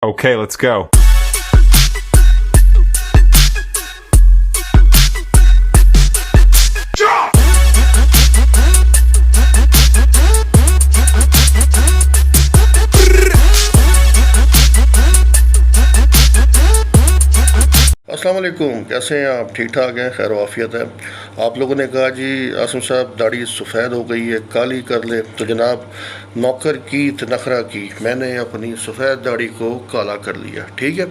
Okay, let's go. अस्सलाम वालेकुम, कैसे हैं आप? ठीक ठाक हैं? खैर वाफियत है। आप लोगों ने कहा जी आसिम साहब दाढ़ी सफ़ेद हो गई है, काली कर ले, तो जनाब नौकर की तनखरा की, मैंने अपनी सफ़ेद दाढ़ी को काला कर लिया। ठीक है।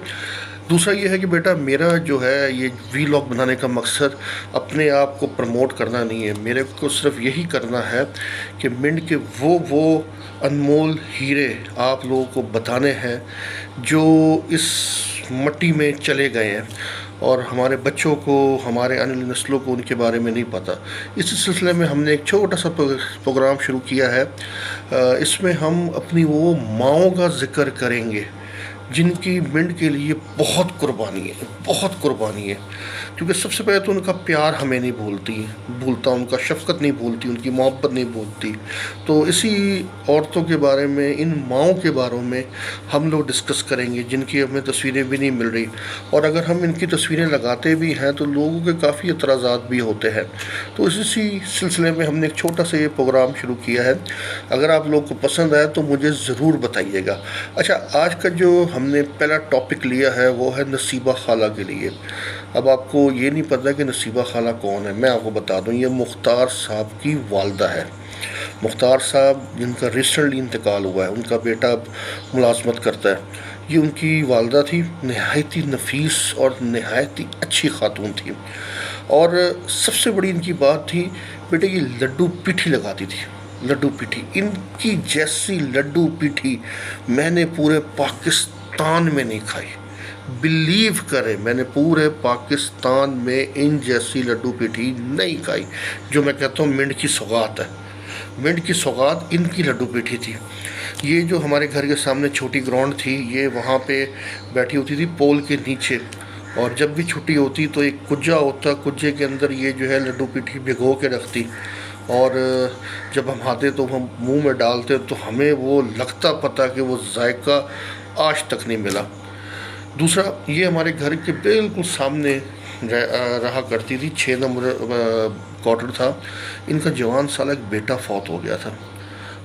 दूसरा ये है कि बेटा मेरा जो है ये वीलॉग बनाने का मकसद अपने आप को प्रमोट करना नहीं है, मेरे को सिर्फ यही करना है कि मिंट के वो अनमोल हीरे आप लोगों को बताने हैं जो इस मट्टी में चले गए हैं और हमारे बच्चों को, हमारे आने वाली नस्लों को उनके बारे में नहीं पता। इस सिलसिले में हमने एक छोटा सा प्रोग्राम शुरू किया है। इसमें हम अपनी वो माँओं का ज़िक्र करेंगे जिनकी मिंट के लिए बहुत कुर्बानी है, क्योंकि सबसे पहले तो उनका प्यार हमें नहीं भूलता, उनका शफ़क़त नहीं भूलती, उनकी मोहब्बत नहीं भूलती। तो इसी औरतों के बारे में, इन माँओं के बारे में हम लोग डिस्कस करेंगे जिनकी हमें तस्वीरें भी नहीं मिल रही, और अगर हम इनकी तस्वीरें लगाते भी हैं तो लोगों के काफ़ी एतराज़ात भी होते हैं। तो इसी सिलसिले में हमने एक छोटा सा ये प्रोग्राम शुरू किया है। अगर आप लोग को पसंद आए तो मुझे ज़रूर बताइएगा। अच्छा, आज का जो हमने पहला टॉपिक लिया है वो है नसीबा खाला के लिए। अब आपको ये नहीं पता कि नसीबा खाला कौन है, मैं आपको बता दूं, ये मुख्तार साहब की वालदा है। मुख्तार साहब जिनका रिसेंटली इंतकाल हुआ है, उनका बेटा अब मुलाजमत करता है। ये उनकी वालदा थी, नहायत ही नफीस और नहायत ही अच्छी खातून थी। और सबसे बड़ी इनकी बात थी, बेटे ये लड्डू पीठी लगाती थी, लड्डू पीठी। इनकी जैसी लड्डू पीठी मैंने पूरे पाकिस्तान में नहीं खाई। बिलीव करें, मैंने पूरे पाकिस्तान में इन जैसी लड्डू पीठी नहीं खाई। जो मैं कहता हूँ मिंट की सौगात है, मिंट की सौगात इनकी लड्डू पीठी थी। ये जो हमारे घर के सामने छोटी ग्राउंड थी, ये वहाँ पे बैठी होती थी पोल के नीचे, और जब भी छुट्टी होती तो एक कुज्जा होता, कुज्जे के अंदर ये जो है लड्डू पीठी भिगो के रखती, और जब हम आते तो हम मुंह में डालते तो हमें वो लगता पता कि वो जायका आज तक नहीं मिला। दूसरा, ये हमारे घर के बिल्कुल सामने रहा करती थी, 6 नंबर क्वार्टर था। इनका जवान साल एक बेटा फौत हो गया था।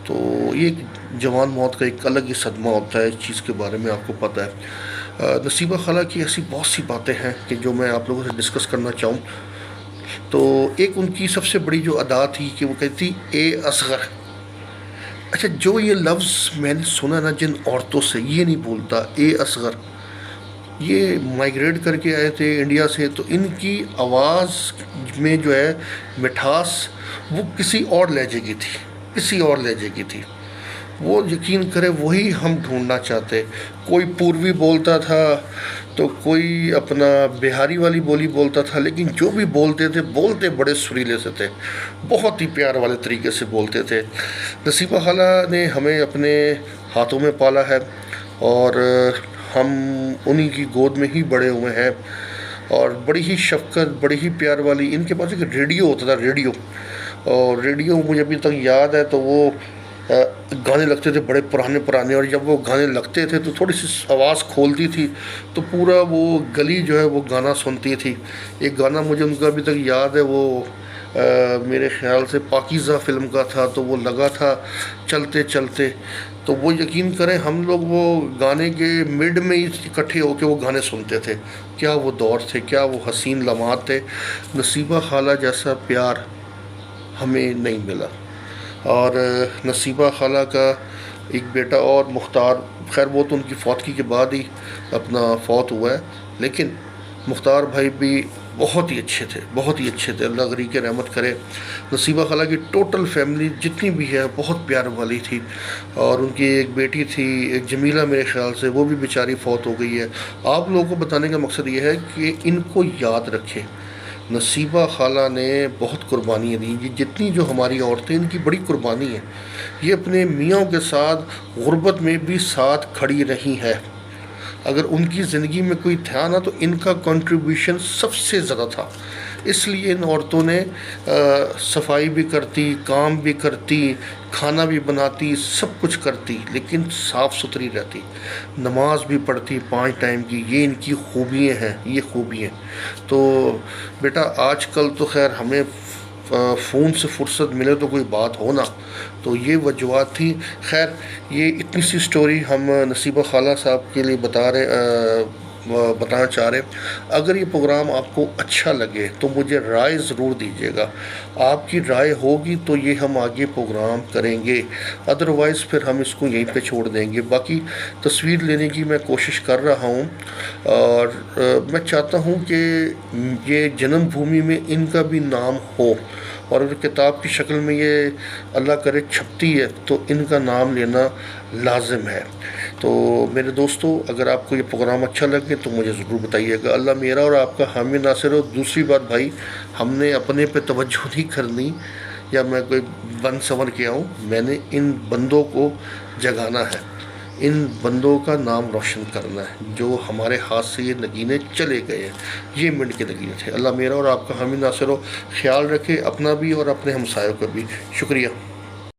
तो ये जवान मौत का एक अलग ही सदमा होता है, इस चीज़ के बारे में आपको पता है। नसीबा खाला की ऐसी बहुत सी बातें हैं कि जो मैं आप लोगों से डिस्कस करना चाहूँ। तो एक उनकी सबसे बड़ी जो अदा थी कि वो कहती ए असगर। अच्छा, जो ये लफ्ज़ मैंने सुना ना जिन औरतों से, ये नहीं भूलता, ए असगर। ये माइग्रेट करके आए थे इंडिया से, तो इनकी आवाज़ में जो है मिठास वो किसी और लहजे की थी, किसी और लहजे की थी। वो यकीन करे वही हम ढूंढना चाहते। कोई पूर्वी बोलता था तो कोई अपना बिहारी वाली बोली बोलता था, लेकिन जो भी बोलते थे बोलते बड़े सुरीले से थे, बहुत ही प्यार वाले तरीके से बोलते थे। नसीबा खाला ने हमें अपने हाथों में पाला है और हम उन्हीं की गोद में ही बड़े हुए हैं, और बड़ी ही शफ़क़त, बड़ी ही प्यार वाली। इनके पास एक रेडियो होता था, रेडियो, और रेडियो मुझे अभी तक याद है। तो वो गाने लगते थे बड़े पुराने, और जब वो गाने लगते थे तो थोड़ी सी आवाज़ खोलती थी तो पूरा वो गली जो है वो गाना सुनती थी। एक गाना मुझे उनका अभी तक याद है, वो मेरे ख़्याल से पाकीज़ा फ़िल्म का था। तो वो लगा था चलते चलते, तो वो यकीन करें हम लोग वो गाने के मिड में ही इकट्ठे होकर वो गाने सुनते थे। क्या वो दौर थे, क्या वो हसीन लम्हात थे। नसीबा खाला जैसा प्यार हमें नहीं मिला। और नसीबा खाला का एक बेटा और मुख्तार, खैर वो तो उनकी फौतगी के बाद ही अपना फौत हुआ है, लेकिन मुख्तार भाई भी बहुत ही अच्छे थे, बहुत ही अच्छे थे। अल्लाह गरी के रहमत करे। नसीबा खाला की टोटल फैमिली जितनी भी है बहुत प्यार वाली थी, और उनकी एक बेटी थी, एक जमीला मेरे ख़्याल से, वो भी बेचारी फौत हो गई है। आप लोगों को बताने का मकसद ये है कि इनको याद रखें। नसीबा खाला ने बहुत कुर्बानियाँ दी। ये जितनी जो हमारी औरतें, इनकी बड़ी कुर्बानी है। ये अपने मियाँ के साथ गुर्बत में भी साथ खड़ी रही है। अगर उनकी ज़िंदगी में कोई था ना तो इनका कंट्रीब्यूशन सबसे ज़्यादा था। اس لیے ان عورتوں نے صفائی بھی کرتی، کام بھی کرتی، کھانا بھی بناتی، سب کچھ کرتی، لیکن صاف ستھری رہتی، نماز بھی پڑھتی 5 ٹائم کی۔ یہ ان کی خوبیاں ہیں، یہ خوبیاں۔ تو بیٹا آج کل تو خیر ہمیں فون سے فرصت ملے تو کوئی بات ہونا، تو یہ وجوہات تھی۔ خیر یہ اتنی سی سٹوری ہم نصیبہ خالہ صاحب کے لیے بتانا چاہ رہے۔ اگر یہ پروگرام آپ کو اچھا لگے تو مجھے رائے ضرور دیجیے گا، آپ کی رائے ہوگی تو یہ ہم آگے پروگرام کریں گے، ادروائز پھر ہم اس کو یہیں پہ چھوڑ دیں گے۔ باقی تصویر لینے کی میں کوشش کر رہا ہوں، اور میں چاہتا ہوں کہ یہ جنم بھومی میں ان کا بھی نام ہو، اور اگر کتاب کی شکل میں یہ اللہ کرے چھپتی ہے تو ان کا نام لینا لازم ہے۔ تو میرے دوستو، اگر آپ کو یہ پروگرام اچھا لگے تو مجھے ضرور بتائیے گا۔ اللہ میرا اور آپ کا حامی ناصر ہو۔ دوسری بات بھائی، ہم نے اپنے پہ توجہ نہیں کرنی یا میں کوئی بن سنور کے آؤں، میں نے ان بندوں کو جگانا ہے، ان بندوں کا نام روشن کرنا ہے جو ہمارے ہاتھ سے یہ نگینے چلے گئے ہیں۔ یہ منٹ کے نگینے تھے۔ اللہ میرا اور آپ کا حامی ناصر ہو۔ خیال رکھے اپنا بھی اور اپنے ہمسایوں کا بھی۔ شکریہ۔